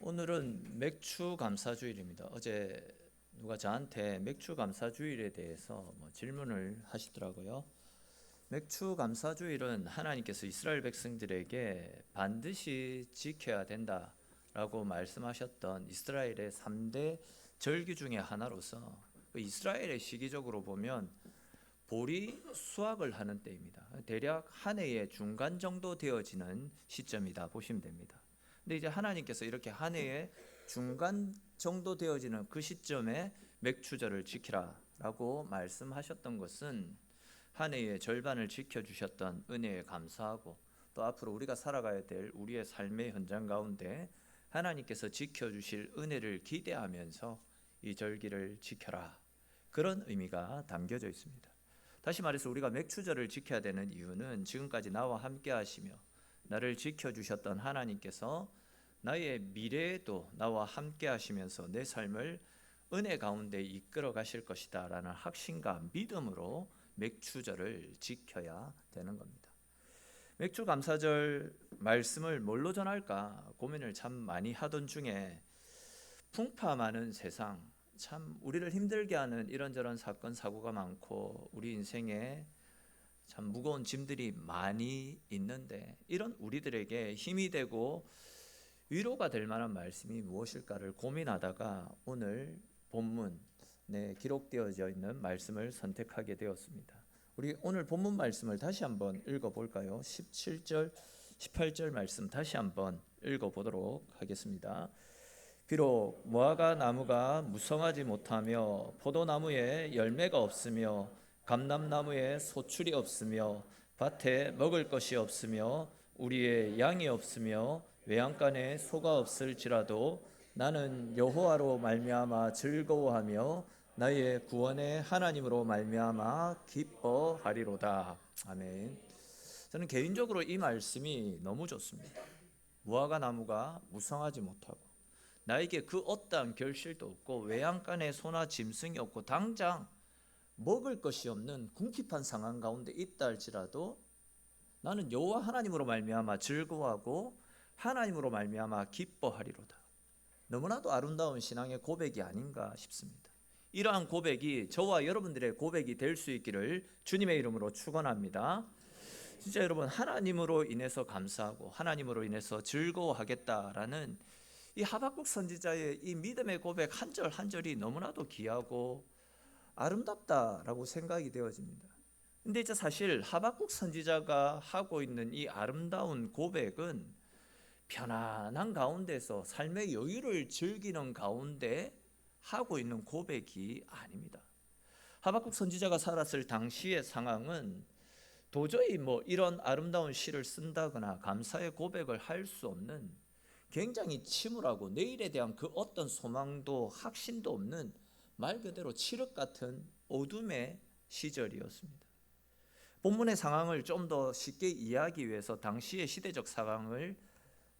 오늘은 맥주 감사주일입니다. 어제 누가 저한테 맥주 감사주일에 대해서 질문을 하시더라고요. 맥주 감사주일은 하나님께서 이스라엘 백성들에게 반드시 지켜야 된다라고 말씀하셨던 이스라엘의 3대 절기 중에 하나로서 이스라엘의 시기적으로 보면 보리 수확을 하는 때입니다. 대략 한 해의 중간 정도 되어지는 시점이다 보시면 됩니다. 근데 이제 하나님께서 이렇게 한 해의 중간 정도 되어지는 그 시점에 맥주절을 지키라라고 말씀하셨던 것은 한 해의 절반을 지켜주셨던 은혜에 감사하고 또 앞으로 우리가 살아가야 될 우리의 삶의 현장 가운데 하나님께서 지켜주실 은혜를 기대하면서 이 절기를 지켜라, 그런 의미가 담겨져 있습니다. 다시 말해서 우리가 맥주절을 지켜야 되는 이유는 지금까지 나와 함께 하시며 나를 지켜주셨던 하나님께서 나의 미래에도 나와 함께 하시면서 내 삶을 은혜 가운데 이끌어 가실 것이다 라는 확신과 믿음으로 맥주절을 지켜야 되는 겁니다. 맥주 감사절 말씀을 뭘로 전할까 고민을 참 많이 하던 중에 풍파 많은 세상, 참 우리를 힘들게 하는 이런저런 사건 사고가 많고 우리 인생에 참 무거운 짐들이 많이 있는데 이런 우리들에게 힘이 되고 위로가 될 만한 말씀이 무엇일까를 고민하다가 오늘 본문에 기록되어져 있는 말씀을 선택하게 되었습니다. 우리 오늘 본문 말씀을 다시 한번 읽어볼까요? 17절, 18절 말씀 다시 한번 읽어보도록 하겠습니다. 비록 무화과 나무가 무성하지 못하며 포도나무에 열매가 없으며 감람나무에 소출이 없으며 밭에 먹을 것이 없으며 우리의 양이 없으며 외양간에 소가 없을지라도 나는 여호와로 말미암아 즐거워하며 나의 구원의 하나님으로 말미암아 기뻐하리로다. 아멘. 저는 개인적으로 이 말씀이 너무 좋습니다. 무화과 나무가 무성하지 못하고 나에게 그 어떠한 결실도 없고 외양간에 소나 짐승이 없고 당장 먹을 것이 없는 궁핍한 상황 가운데 있다 할지라도 나는 여호와 하나님으로 말미암아 즐거워하고 하나님으로 말미암아 기뻐하리로다. 너무나도 아름다운 신앙의 고백이 아닌가 싶습니다. 이러한 고백이 저와 여러분들의 고백이 될 수 있기를 주님의 이름으로 축원합니다. 진짜 여러분, 하나님으로 인해서 감사하고 하나님으로 인해서 즐거워하겠다라는 이 하박국 선지자의 이 믿음의 고백 한 절 한 절이 너무나도 귀하고 아름답다라고 생각이 되어집니다. 근데 이제 사실 하박국 선지자가 하고 있는 이 아름다운 고백은 편안한 가운데서 삶의 여유를 즐기는 가운데 하고 있는 고백이 아닙니다. 하박국 선지자가 살았을 당시의 상황은 도저히 이런 아름다운 시를 쓴다거나 감사의 고백을 할 수 없는 굉장히 침울하고 내일에 대한 그 어떤 소망도 확신도 없는 말 그대로 칠흑 같은 어둠의 시절이었습니다. 본문의 상황을 좀 더 쉽게 이해하기 위해서 당시의 시대적 상황을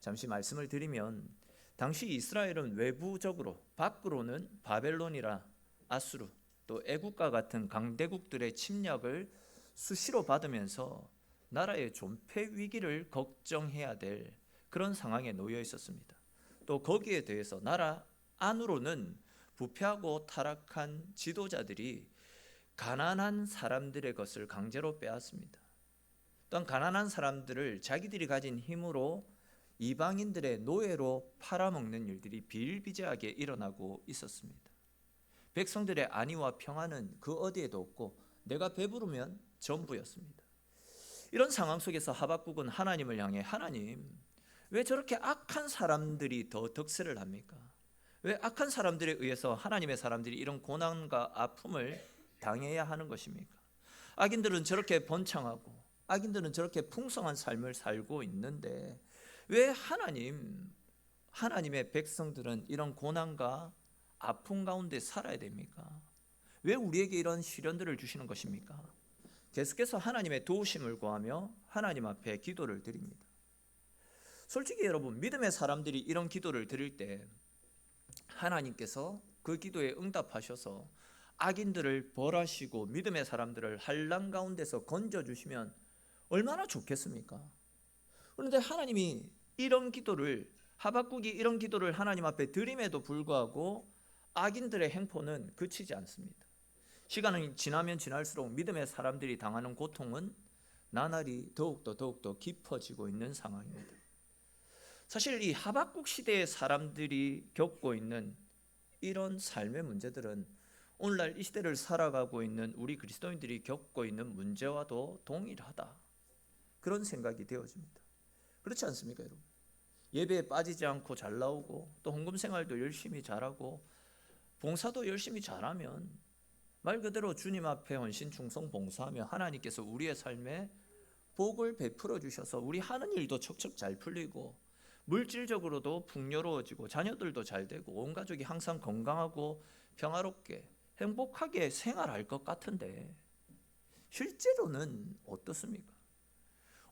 잠시 말씀을 드리면, 당시 이스라엘은 외부적으로 밖으로는 바벨론이라 아수르 또 애국과 같은 강대국들의 침략을 수시로 받으면서 나라의 존폐 위기를 걱정해야 될 그런 상황에 놓여 있었습니다. 또 거기에 대해서 나라 안으로는 부패하고 타락한 지도자들이 가난한 사람들의 것을 강제로 빼앗습니다. 또한 가난한 사람들을 자기들이 가진 힘으로 이방인들의 노예로 팔아먹는 일들이 비일비재하게 일어나고 있었습니다. 백성들의 안위와 평안은 그 어디에도 없고 내가 배부르면 전부였습니다. 이런 상황 속에서 하박국은 하나님을 향해, 하나님, 왜 저렇게 악한 사람들이 더 득세를 합니까? 왜 악한 사람들에 의해서 하나님의 사람들이 이런 고난과 아픔을 당해야 하는 것입니까? 악인들은 저렇게 번창하고 악인들은 저렇게 풍성한 삶을 살고 있는데 왜 하나님의 백성들은 이런 고난과 아픔 가운데 살아야 됩니까? 왜 우리에게 이런 시련들을 주시는 것입니까? 계속해서 하나님의 도우심을 구하며 하나님 앞에 기도를 드립니다. 솔직히 여러분, 믿음의 사람들이 이런 기도를 드릴 때 하나님께서 그 기도에 응답하셔서 악인들을 벌하시고 믿음의 사람들을 환난 가운데서 건져주시면 얼마나 좋겠습니까? 그런데 하나님이 이런 기도를 하박국이 이런 기도를 하나님 앞에 드림에도 불구하고 악인들의 행포는 그치지 않습니다. 시간이 지나면 지날수록 믿음의 사람들이 당하는 고통은 나날이 더욱더 깊어지고 있는 상황입니다. 사실 이 하박국 시대의 사람들이 겪고 있는 이런 삶의 문제들은 오늘날 이 시대를 살아가고 있는 우리 그리스도인들이 겪고 있는 문제와도 동일하다, 그런 생각이 되어집니다. 그렇지 않습니까, 여러분? 예배에 빠지지 않고 잘 나오고 또 헌금 생활도 열심히 잘하고 봉사도 열심히 잘하면 말 그대로 주님 앞에 헌신 충성 봉사하며 하나님께서 우리의 삶에 복을 베풀어 주셔서 우리 하는 일도 척척 잘 풀리고 물질적으로도 풍요로워지고 자녀들도 잘 되고 온 가족이 항상 건강하고 평화롭게 행복하게 생활할 것 같은데 실제로는 어떻습니까?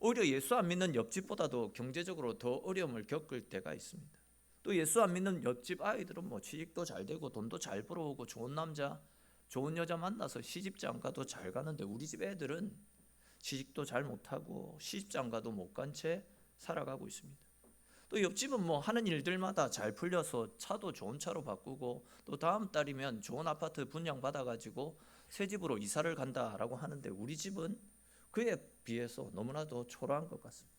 오히려 예수 안 믿는 옆집보다도 경제적으로 더 어려움을 겪을 때가 있습니다. 또 예수 안 믿는 옆집 아이들은 취직도 잘 되고 돈도 잘 벌어오고 좋은 남자 좋은 여자 만나서 시집장가도 잘 가는데 우리 집 애들은 취직도 잘 못하고 시집장가도 못 간 채 살아가고 있습니다. 또 옆집은 하는 일들마다 잘 풀려서 차도 좋은 차로 바꾸고 또 다음 달이면 좋은 아파트 분양받아가지고 새 집으로 이사를 간다라고 하는데 우리 집은 그에 비해서 너무나도 초라한 것 같습니다.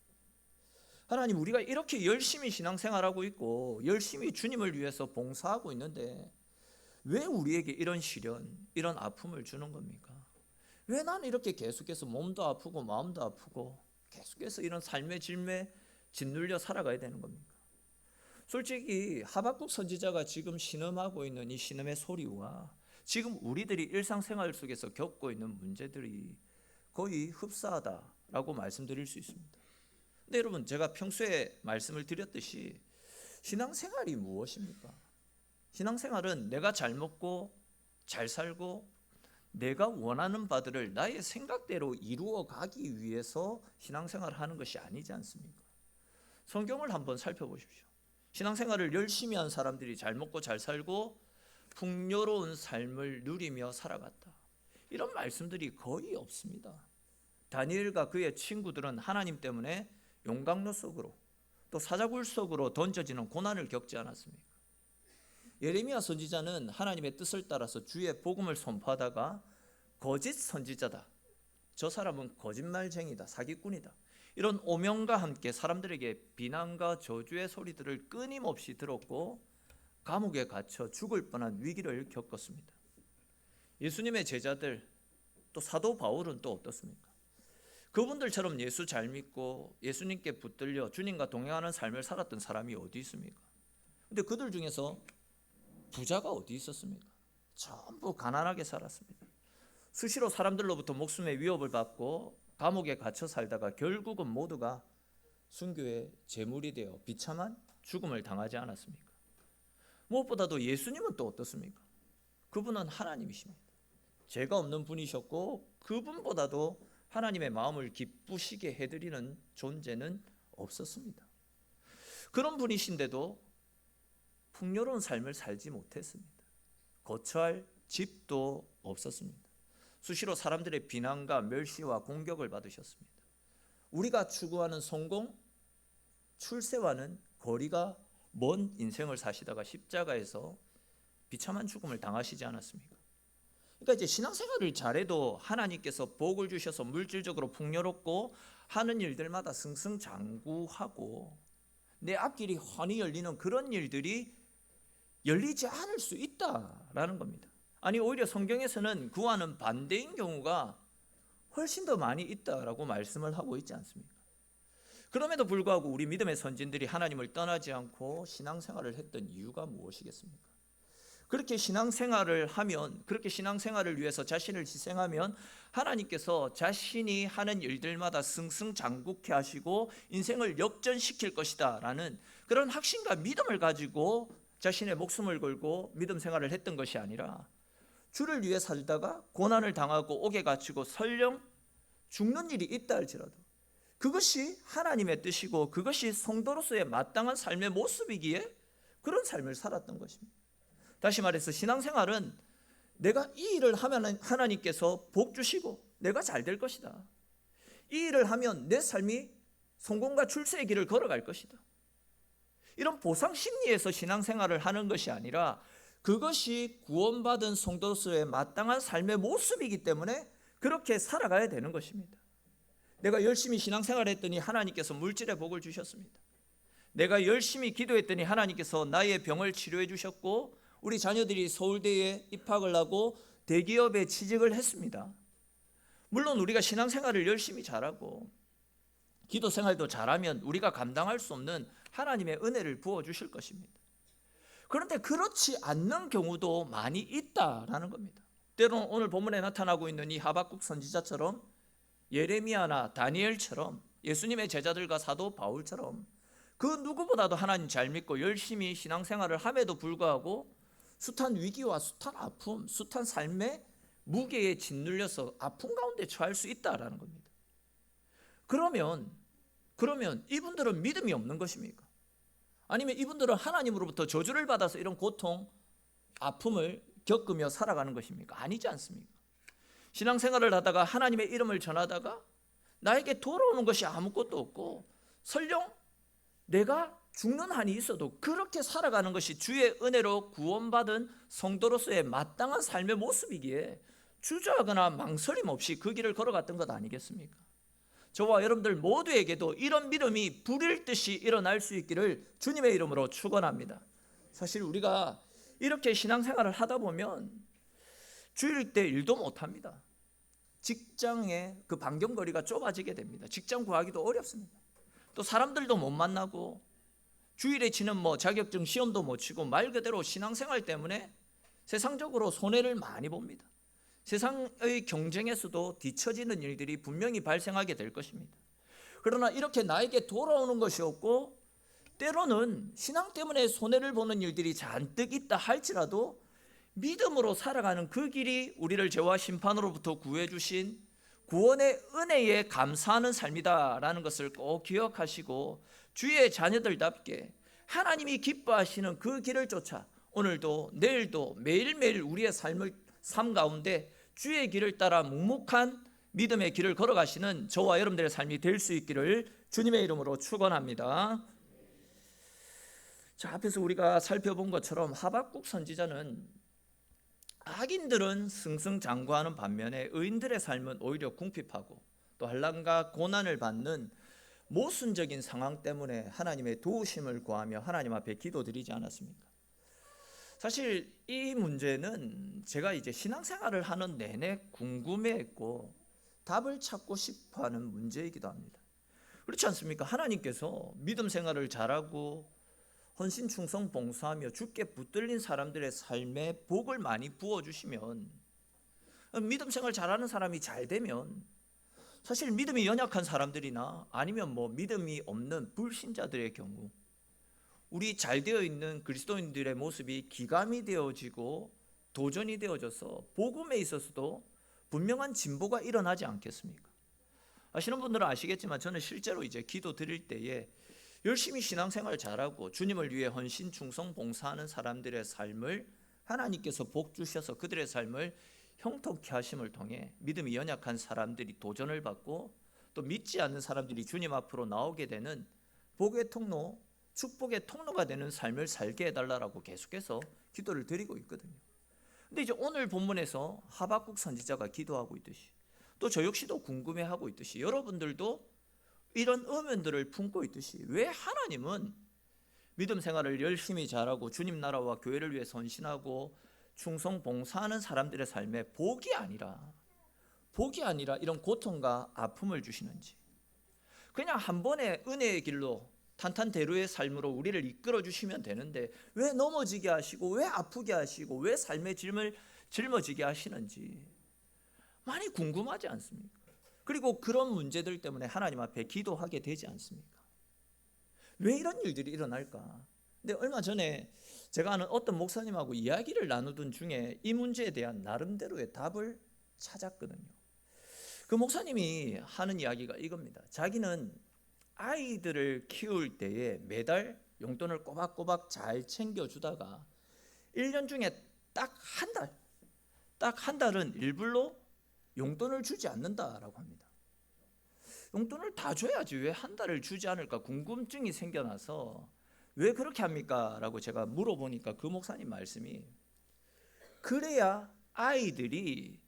하나님, 우리가 이렇게 열심히 신앙생활하고 있고 열심히 주님을 위해서 봉사하고 있는데 왜 우리에게 이런 시련, 이런 아픔을 주는 겁니까? 왜 나는 이렇게 계속해서 몸도 아프고 마음도 아프고 계속해서 이런 삶의 질매에 짓눌려 살아가야 되는 겁니까? 솔직히 하박국 선지자가 지금 신음하고 있는 이 신음의 소리와 지금 우리들이 일상생활 속에서 겪고 있는 문제들이 거의 흡사하다라고 말씀드릴 수 있습니다. 근데 여러분, 제가 평소에 말씀을 드렸듯이 신앙생활이 무엇입니까? 신앙생활은 내가 잘 먹고 잘 살고 내가 원하는 바들을 나의 생각대로 이루어 가기 위해서 신앙생활을 하는 것이 아니지 않습니까? 성경을 한번 살펴보십시오. 신앙생활을 열심히 한 사람들이 잘 먹고 잘 살고 풍요로운 삶을 누리며 살아갔다, 이런 말씀들이 거의 없습니다. 다니엘과 그의 친구들은 하나님 때문에 용광로 속으로 또 사자굴 속으로 던져지는 고난을 겪지 않았습니까? 예레미야 선지자는 하나님의 뜻을 따라서 주의 복음을 선포하다가 거짓 선지자다, 저 사람은 거짓말쟁이다, 사기꾼이다, 이런 오명과 함께 사람들에게 비난과 저주의 소리들을 끊임없이 들었고 감옥에 갇혀 죽을 뻔한 위기를 겪었습니다. 예수님의 제자들 또 사도 바울은 또 어떻습니까? 그분들처럼 예수 잘 믿고 예수님께 붙들려 주님과 동행하는 삶을 살았던 사람이 어디 있습니까? 근데 그들 중에서 부자가 어디 있었습니까? 전부 가난하게 살았습니다. 수시로 사람들로부터 목숨의 위협을 받고 감옥에 갇혀 살다가 결국은 모두가 순교의 제물이 되어 비참한 죽음을 당하지 않았습니까? 무엇보다도 예수님은 또 어떻습니까? 그분은 하나님이십니다. 죄가 없는 분이셨고 그분보다도 하나님의 마음을 기쁘시게 해드리는 존재는 없었습니다. 그런 분이신데도 풍요로운 삶을 살지 못했습니다. 거처할 집도 없었습니다. 수시로 사람들의 비난과 멸시와 공격을 받으셨습니다. 우리가 추구하는 성공, 출세와는 거리가 먼 인생을 사시다가 십자가에서 비참한 죽음을 당하시지 않았습니까? 그러니까 이제 신앙생활을 잘해도 하나님께서 복을 주셔서 물질적으로 풍요롭고 하는 일들마다 승승장구하고 내 앞길이 환히 열리는 그런 일들이 열리지 않을 수 있다라는 겁니다. 아니, 오히려 성경에서는 그와는 반대인 경우가 훨씬 더 많이 있다라고 말씀을 하고 있지 않습니까? 그럼에도 불구하고 우리 믿음의 선진들이 하나님을 떠나지 않고 신앙생활을 했던 이유가 무엇이겠습니까? 그렇게 신앙생활을 하면, 그렇게 신앙생활을 위해서 자신을 희생하면 하나님께서 자신이 하는 일들마다 승승장구케 하시고 인생을 역전시킬 것이다 라는 그런 확신과 믿음을 가지고 자신의 목숨을 걸고 믿음 생활을 했던 것이 아니라 주를 위해 살다가 고난을 당하고 옥에 갇히고 설령 죽는 일이 있다 할지라도 그것이 하나님의 뜻이고 그것이 성도로서의 마땅한 삶의 모습이기에 그런 삶을 살았던 것입니다. 다시 말해서 신앙생활은 내가 이 일을 하면 하나님께서 복 주시고 내가 잘 될 것이다, 이 일을 하면 내 삶이 성공과 출세의 길을 걸어갈 것이다, 이런 보상 심리에서 신앙생활을 하는 것이 아니라 그것이 구원받은 성도로서의 마땅한 삶의 모습이기 때문에 그렇게 살아가야 되는 것입니다. 내가 열심히 신앙생활을 했더니 하나님께서 물질의 복을 주셨습니다. 내가 열심히 기도했더니 하나님께서 나의 병을 치료해 주셨고 우리 자녀들이 서울대에 입학을 하고 대기업에 취직을 했습니다. 물론 우리가 신앙생활을 열심히 잘하고 기도 생활도 잘하면 우리가 감당할 수 없는 하나님의 은혜를 부어주실 것입니다. 그런데 그렇지 않는 경우도 많이 있다라는 겁니다. 때로는 오늘 본문에 나타나고 있는 이 하박국 선지자처럼, 예레미야나 다니엘처럼, 예수님의 제자들과 사도 바울처럼 그 누구보다도 하나님 잘 믿고 열심히 신앙생활을 함에도 불구하고 숫한 위기와 숫한 아픔, 숫한 삶의 무게에 짓눌려서 아픔 가운데 처할 수 있다라는 겁니다. 그러면 이분들은 믿음이 없는 것입니까? 아니면 이분들은 하나님으로부터 저주를 받아서 이런 고통, 아픔을 겪으며 살아가는 것입니까? 아니지 않습니까? 신앙생활을 하다가 하나님의 이름을 전하다가 나에게 돌아오는 것이 아무것도 없고 설령 내가 죽는 한이 있어도 그렇게 살아가는 것이 주의 은혜로 구원받은 성도로서의 마땅한 삶의 모습이기에 주저하거나 망설임 없이 그 길을 걸어갔던 것 아니겠습니까? 저와 여러분들 모두에게도 이런 믿음이 불일 듯이 일어날 수 있기를 주님의 이름으로 축원합니다. 사실 우리가 이렇게 신앙생활을 하다 보면 주일 때 일도 못합니다. 직장의 그 반경거리가 좁아지게 됩니다. 직장 구하기도 어렵습니다. 또 사람들도 못 만나고 주일에 치는 자격증 시험도 못 치고 말 그대로 신앙생활 때문에 세상적으로 손해를 많이 봅니다. 세상의 경쟁에서도 뒤처지는 일들이 분명히 발생하게 될 것입니다. 그러나 이렇게 나에게 돌아오는 것이 없고 때로는 신앙 때문에 손해를 보는 일들이 잔뜩 있다 할지라도 믿음으로 살아가는 그 길이 우리를 죄와 심판으로부터 구해 주신 구원의 은혜에 감사하는 삶이다라는 것을 꼭 기억하시고 주의 자녀들답게 하나님이 기뻐하시는 그 길을 쫓아 오늘도 내일도 매일매일 우리의 삶 가운데 주의 길을 따라 묵묵한 믿음의 길을 걸어가시는 저와 여러분들의 삶이 될 수 있기를 주님의 이름으로 축원합니다. 자, 앞에서 우리가 살펴본 것처럼 하박국 선지자는 악인들은 승승장구하는 반면에 의인들의 삶은 오히려 궁핍하고 또 환난과 고난을 받는 모순적인 상황 때문에 하나님의 도우심을 구하며 하나님 앞에 기도드리지 않았습니까? 사실 이 문제는 제가 이제 신앙생활을 하는 내내 궁금해했고 답을 찾고 싶어하는 문제이기도 합니다. 그렇지 않습니까? 하나님께서 믿음 생활을 잘하고 헌신, 충성, 봉사하며 주께 붙들린 사람들의 삶에 복을 많이 부어주시면, 믿음 생활 잘하는 사람이 잘 되면 사실 믿음이 연약한 사람들이나 아니면 믿음이 없는 불신자들의 경우 우리 잘 되어 있는 그리스도인들의 모습이 기감이 되어지고 도전이 되어져서 복음에 있어서도 분명한 진보가 일어나지 않겠습니까? 아시는 분들은 아시겠지만 저는 실제로 이제 기도 드릴 때에 열심히 신앙생활 잘하고 주님을 위해 헌신, 충성, 봉사하는 사람들의 삶을 하나님께서 복 주셔서 그들의 삶을 형통케 하심을 통해 믿음이 연약한 사람들이 도전을 받고 또 믿지 않는 사람들이 주님 앞으로 나오게 되는 복의 통로, 축복의 통로가 되는 삶을 살게 해달라고 계속해서 기도를 드리고 있거든요. 근데 이제 오늘 본문에서 하박국 선지자가 기도하고 있듯이 또 저 역시도 궁금해하고 있듯이 여러분들도 이런 의문들을 품고 있듯이 왜 하나님은 믿음 생활을 열심히 잘하고 주님 나라와 교회를 위해 헌신하고 충성 봉사하는 사람들의 삶에 복이 아니라 이런 고통과 아픔을 주시는지, 그냥 한 번의 은혜의 길로 탄탄대로의 삶으로 우리를 이끌어 주시면 되는데 왜 넘어지게 하시고 왜 아프게 하시고 왜 삶의 짐을 짊어지게 하시는지 많이 궁금하지 않습니까? 그리고 그런 문제들 때문에 하나님 앞에 기도하게 되지 않습니까? 왜 이런 일들이 일어날까? 근데 얼마 전에 제가 아는 어떤 목사님하고 이야기를 나누던 중에 이 문제에 대한 나름대로의 답을 찾았거든요. 그 목사님이 하는 이야기가 이겁니다. 자기는 아이들을 키울 때에 매달 용돈을 꼬박꼬박 잘 챙겨주다가 1년 중에 딱 한 달은 일부러 용돈을 주지 않는다라고 합니다. 용돈을 다 줘야지 왜 한 달을 주지 않을까 궁금증이 생겨나서 왜 그렇게 합니까? 라고 제가 물어보니까 그 목사님 말씀이, 그래야 아이들이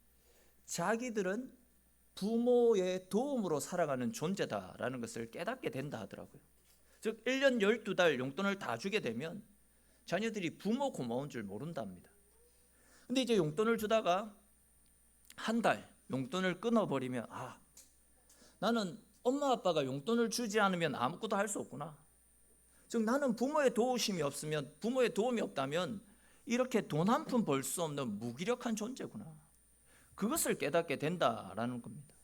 자기들은 부모의 도움으로 살아가는 존재다라는 것을 깨닫게 된다 하더라고요. 즉 1년 12달 용돈을 다 주게 되면 자녀들이 부모 고마운 줄 모른답니다. 근데 이제 용돈을 주다가 한 달 용돈을 끊어버리면, 나는 엄마 아빠가 용돈을 주지 않으면 아무것도 할 수 없구나. 즉 나는 부모의 도우심이 없으면, 부모의 도움이 없다면 이렇게 돈 한 푼 벌 수 없는 무기력한 존재구나. 그것을 깨닫게 된다라는 겁니다.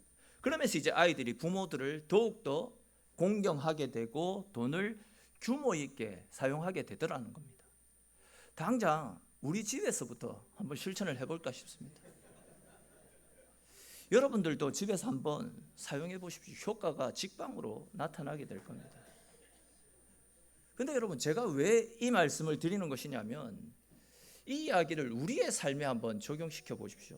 그러면서 이제 아이들이 부모들을 더욱더 공경하게 되고 돈을 규모 있게 사용하게 되더라는 겁니다. 당장 우리 집에서부터 한번 실천을 해볼까 싶습니다. 여러분들도 집에서 한번 사용해 보십시오. 효과가 직방으로 나타나게 될 겁니다. 근데 여러분, 제가 왜 이 말씀을 드리는 것이냐면, 이 이야기를 우리의 삶에 한번 적용시켜 보십시오.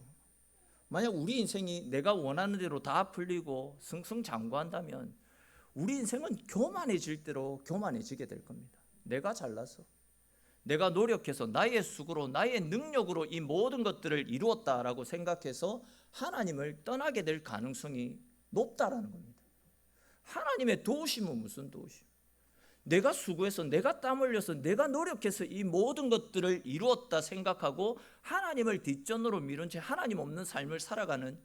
만약 우리 인생이 내가 원하는 대로 다 풀리고 승승장구한다면 우리 인생은 교만해질 대로 교만해지게 될 겁니다. 내가 잘나서, 내가 노력해서, 나의 수고로, 나의 능력으로 이 모든 것들을 이루었다라고 생각해서 하나님을 떠나게 될 가능성이 높다라는 겁니다. 하나님의 도우심은 무슨 도우심? 내가 수고해서, 내가 땀 흘려서, 내가 노력해서 이 모든 것들을 이루었다 생각하고 하나님을 뒷전으로 미룬 채 하나님 없는 삶을 살아가는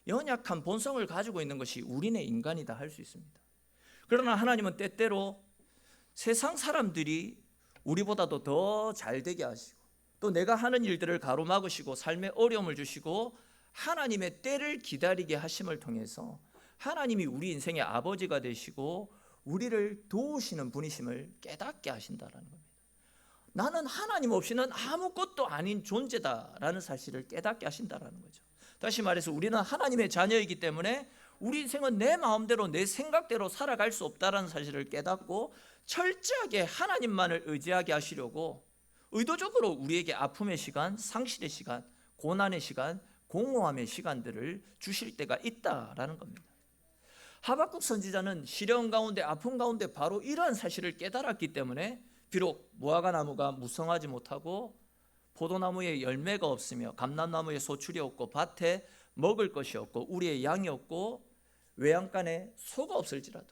연약한 본성을 가지고 있는 것이 우리네 인간이다 할 수 있습니다. 그러나 하나님은 때때로 세상 사람들이 우리보다도 더 잘되게 하시고, 또 내가 하는 일들을 가로막으시고 삶에 어려움을 주시고 하나님의 때를 기다리게 하심을 통해서 하나님이 우리 인생의 아버지가 되시고 우리를 도우시는 분이심을 깨닫게 하신다라는 겁니다. 나는 하나님 없이는 아무것도 아닌 존재다라는 사실을 깨닫게 하신다라는 거죠. 다시 말해서 우리는 하나님의 자녀이기 때문에 우리 인생은 내 마음대로, 내 생각대로 살아갈 수 없다라는 사실을 깨닫고 철저하게 하나님만을 의지하게 하시려고 의도적으로 우리에게 아픔의 시간, 상실의 시간, 고난의 시간, 공허함의 시간들을 주실 때가 있다라는 겁니다. 하박국 선지자는 시련 가운데, 아픔 가운데 바로 이러한 사실을 깨달았기 때문에 비록 무화과 나무가 무성하지 못하고 포도나무에 열매가 없으며 감람나무에 소출이 없고 밭에 먹을 것이 없고 우리의 양이 없고 외양간에 소가 없을지라도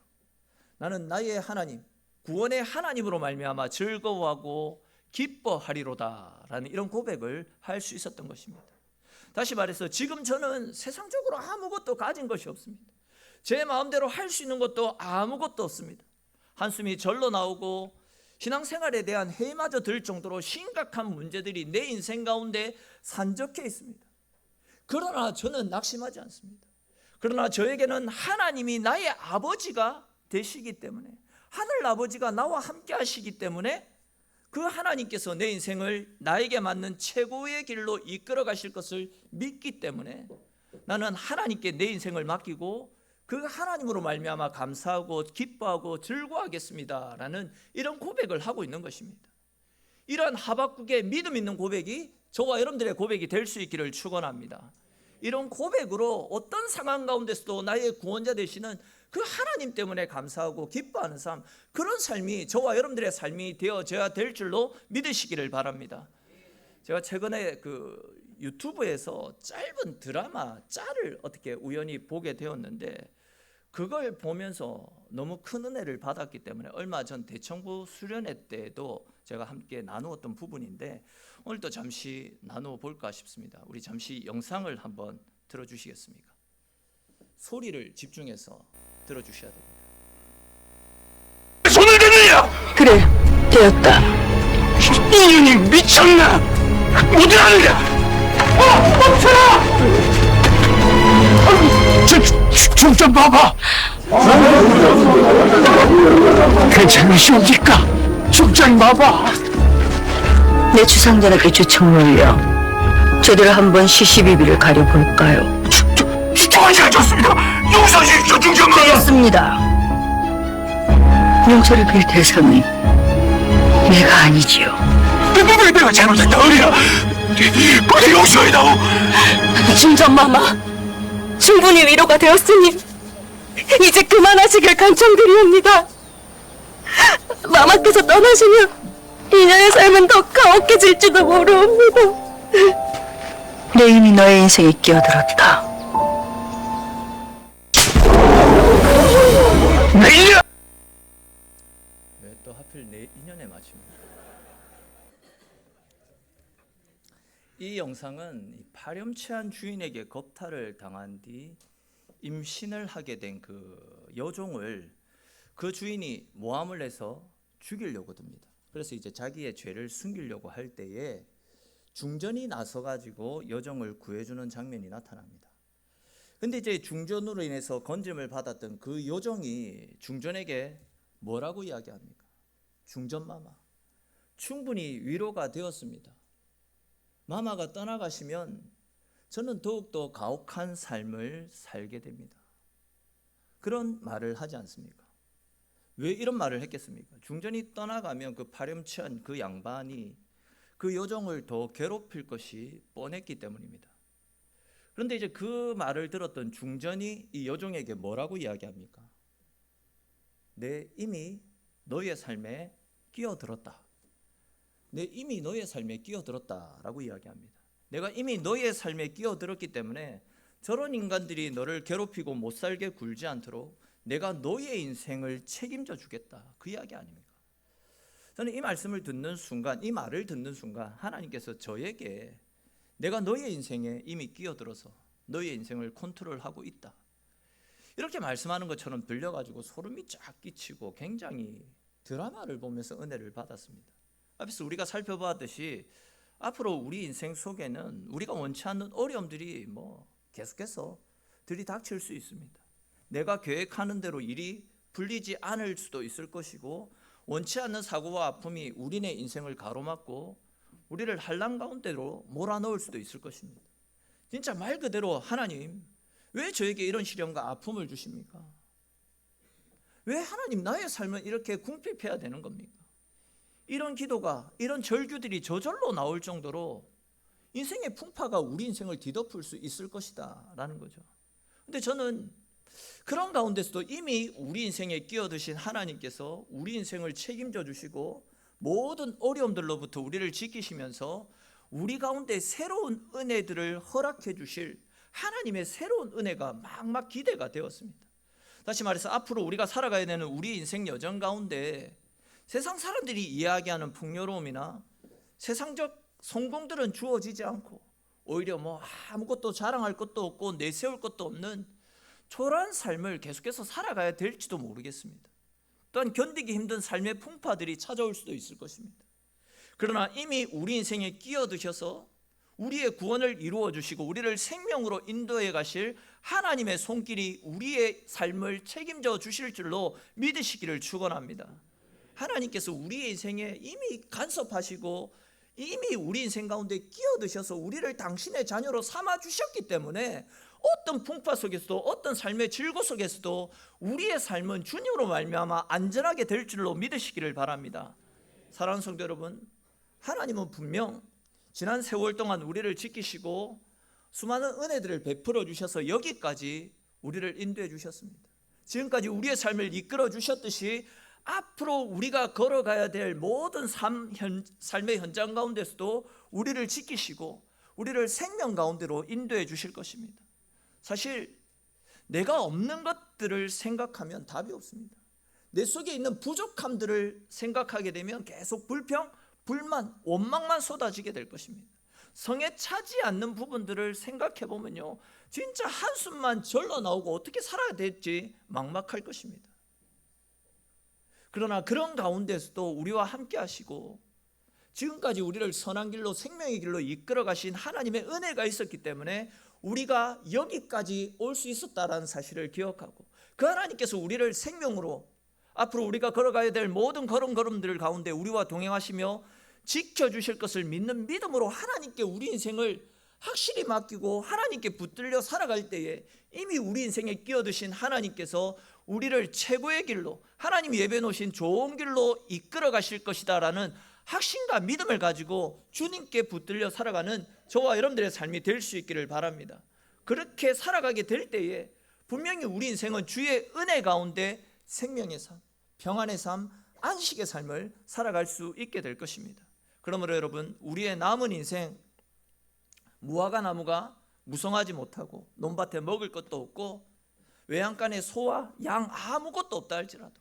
나는 나의 하나님, 구원의 하나님으로 말미암아 즐거워하고 기뻐하리로다라는 이런 고백을 할 수 있었던 것입니다. 다시 말해서 지금 저는 세상적으로 아무것도 가진 것이 없습니다. 제 마음대로 할 수 있는 것도 아무것도 없습니다. 한숨이 절로 나오고 신앙생활에 대한 해마저 들 정도로 심각한 문제들이 내 인생 가운데 산적해 있습니다. 그러나 저는 낙심하지 않습니다. 그러나 저에게는 하나님이 나의 아버지가 되시기 때문에, 하늘 아버지가 나와 함께 하시기 때문에 그 하나님께서 내 인생을 나에게 맞는 최고의 길로 이끌어 가실 것을 믿기 때문에 나는 하나님께 내 인생을 맡기고 그 하나님으로 말미암아 감사하고 기뻐하고 즐거워하겠습니다라는 이런 고백을 하고 있는 것입니다. 이런 하박국의 믿음 있는 고백이 저와 여러분들의 고백이 될 수 있기를 축원합니다. 이런 고백으로 어떤 상황 가운데서도 나의 구원자 되시는 그 하나님 때문에 감사하고 기뻐하는 삶, 그런 삶이 저와 여러분들의 삶이 되어져야 될 줄로 믿으시기를 바랍니다. 제가 최근에 유튜브에서 짧은 드라마 짤을 어떻게 우연히 보게 되었는데, 그걸 보면서 너무 큰 은혜를 받았기 때문에 얼마 전 대청부 수련회 때도 제가 함께 나누었던 부분인데 오늘도 잠시 나누어 볼까 싶습니다. 우리 잠시 영상을 한번 들어주시겠습니까? 소리를 집중해서 들어주셔야 됩니다. 손을 대느냐? 그래, 되었다. 이년이 미쳤나? 뭐든 하느냐? 멈춰라! 좀 봐봐. 괜찮으십니까? 죽장 봐봐. 내 주상전에게 주청을 올려 제대로 한번 시시비비를 가려볼까요? 좋아지가 좋습니다. 용서하십시오, 중전마. 되었습니다. 용서를 빌 대상은 내가 아니지요. 내가 잘못했다, 어리야. 빨리 용서해다오. 중전마마, 충분히 위로가 되었으니 이제 그만하시길 간청드리옵니다. 마마께서 떠나시면 이녀의 삶은 더 가혹해질지도 모르옵니다. 내 힘이 너의 인생에 끼어들었다. 내년 왜 또 하필 내 인연에 맞춥니까? 이 영상은 이 파렴치한 주인에게 겁탈을 당한 뒤 임신을 하게 된 그 여종을 그 주인이 모함을 해서 죽이려고 듭니다. 그래서 이제 자기의 죄를 숨기려고 할 때에 중전이 나서 가지고 여종을 구해주는 장면이 나타납니다. 근데 이제 중전으로 인해서 건짐을 받았던 그 여종이 중전에게 뭐라고 이야기합니까? 중전마마, 충분히 위로가 되었습니다. 마마가 떠나가시면 저는 더욱더 가혹한 삶을 살게 됩니다. 그런 말을 하지 않습니까? 왜 이런 말을 했겠습니까? 중전이 떠나가면 그 파렴치한 그 양반이 그 여종을 더 괴롭힐 것이 뻔했기 때문입니다. 그런데 이제 그 말을 들었던 중전이 이 여종에게 뭐라고 이야기합니까? 내 이미 너의 삶에 끼어들었다. 내 이미 너의 삶에 끼어들었다라고 이야기합니다. 내가 이미 너의 삶에 끼어들었기 때문에 저런 인간들이 너를 괴롭히고 못 살게 굴지 않도록 내가 너의 인생을 책임져 주겠다. 그 이야기 아닙니까? 저는 이 말씀을 듣는 순간, 이 말을 듣는 순간 하나님께서 저에게 내가 너의 인생에 이미 끼어들어서 너의 인생을 컨트롤하고 있다, 이렇게 말씀하는 것처럼 들려가지고 소름이 쫙 끼치고 굉장히 드라마를 보면서 은혜를 받았습니다. 앞에서 우리가 살펴보았듯이 앞으로 우리 인생 속에는 우리가 원치 않는 어려움들이 계속해서 들이닥칠 수 있습니다. 내가 계획하는 대로 일이 풀리지 않을 수도 있을 것이고, 원치 않는 사고와 아픔이 우리네 인생을 가로막고 우리를 한란 가운데로 몰아넣을 수도 있을 것입니다. 진짜 말 그대로 하나님, 왜 저에게 이런 시련과 아픔을 주십니까? 왜 하나님 나의 삶은 이렇게 궁핍해야 되는 겁니까? 이런 기도가, 이런 절규들이 저절로 나올 정도로 인생의 풍파가 우리 인생을 뒤덮을 수 있을 것이다 라는 거죠. 근데 저는 그런 가운데서도 이미 우리 인생에 끼어드신 하나님께서 우리 인생을 책임져 주시고 모든 어려움들로부터 우리를 지키시면서 우리 가운데 새로운 은혜들을 허락해 주실 하나님의 새로운 은혜가 막막 기대가 되었습니다. 다시 말해서 앞으로 우리가 살아가야 되는 우리 인생 여정 가운데 세상 사람들이 이야기하는 풍요로움이나 세상적 성공들은 주어지지 않고 오히려 아무것도 자랑할 것도 없고 내세울 것도 없는 초라한 삶을 계속해서 살아가야 될지도 모르겠습니다. 또한 견디기 힘든 삶의 풍파들이 찾아올 수도 있을 것입니다. 그러나 이미 우리 인생에 끼어드셔서 우리의 구원을 이루어 주시고 우리를 생명으로 인도해 가실 하나님의 손길이 우리의 삶을 책임져 주실 줄로 믿으시기를 축원합니다. 하나님께서 우리의 인생에 이미 간섭하시고 이미 우리 인생 가운데 끼어드셔서 우리를 당신의 자녀로 삼아 주셨기 때문에 어떤 풍파 속에서도 어떤 삶의 질고 속에서도 우리의 삶은 주님으로 말미암아 안전하게 될 줄로 믿으시기를 바랍니다. 사랑하는 성도 여러분, 하나님은 분명 지난 세월 동안 우리를 지키시고 수많은 은혜들을 베풀어 주셔서 여기까지 우리를 인도해 주셨습니다. 지금까지 우리의 삶을 이끌어 주셨듯이 앞으로 우리가 걸어가야 될 모든 삶의 현장 가운데서도 우리를 지키시고 우리를 생명 가운데로 인도해 주실 것입니다. 사실 내가 없는 것들을 생각하면 답이 없습니다. 내 속에 있는 부족함들을 생각하게 되면 계속 불평, 불만, 원망만 쏟아지게 될 것입니다. 성에 차지 않는 부분들을 생각해 보면요, 진짜 한숨만 절로 나오고 어떻게 살아야 될지 막막할 것입니다. 그러나 그런 가운데서도 우리와 함께 하시고 지금까지 우리를 선한 길로 생명의 길로 이끌어 가신 하나님의 은혜가 있었기 때문에 우리가 여기까지 올 수 있었다라는 사실을 기억하고 그 하나님께서 우리를 생명으로 앞으로 우리가 걸어가야 될 모든 걸음들 가운데 우리와 동행하시며 지켜주실 것을 믿는 믿음으로 하나님께 우리 인생을 확실히 맡기고 하나님께 붙들려 살아갈 때에 이미 우리 인생에 끼어드신 하나님께서 우리를 최고의 길로 하나님이 예배 놓으신 좋은 길로 이끌어 가실 것이다 라는 확신과 믿음을 가지고 주님께 붙들려 살아가는 저와 여러분들의 삶이 될 수 있기를 바랍니다. 그렇게 살아가게 될 때에 분명히 우리 인생은 주의 은혜 가운데 생명의 삶, 평안의 삶, 안식의 삶을 살아갈 수 있게 될 것입니다. 그러므로 여러분, 우리의 남은 인생, 무화과 나무가 무성하지 못하고 논밭에 먹을 것도 없고 외양간에 소와 양 아무것도 없다 할지라도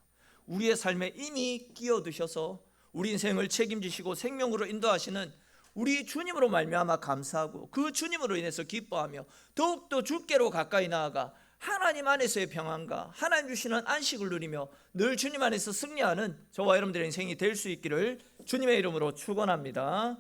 우리의 삶에 이미 끼어드셔서 우리 인생을 책임지시고 생명으로 인도하시는 우리 주님으로 말미암아 감사하고 그 주님으로 인해서 기뻐하며 더욱더 주께로 가까이 나아가 하나님 안에서의 평안과 하나님 주시는 안식을 누리며 늘 주님 안에서 승리하는 저와 여러분들의 인생이 될 수 있기를 주님의 이름으로 축원합니다.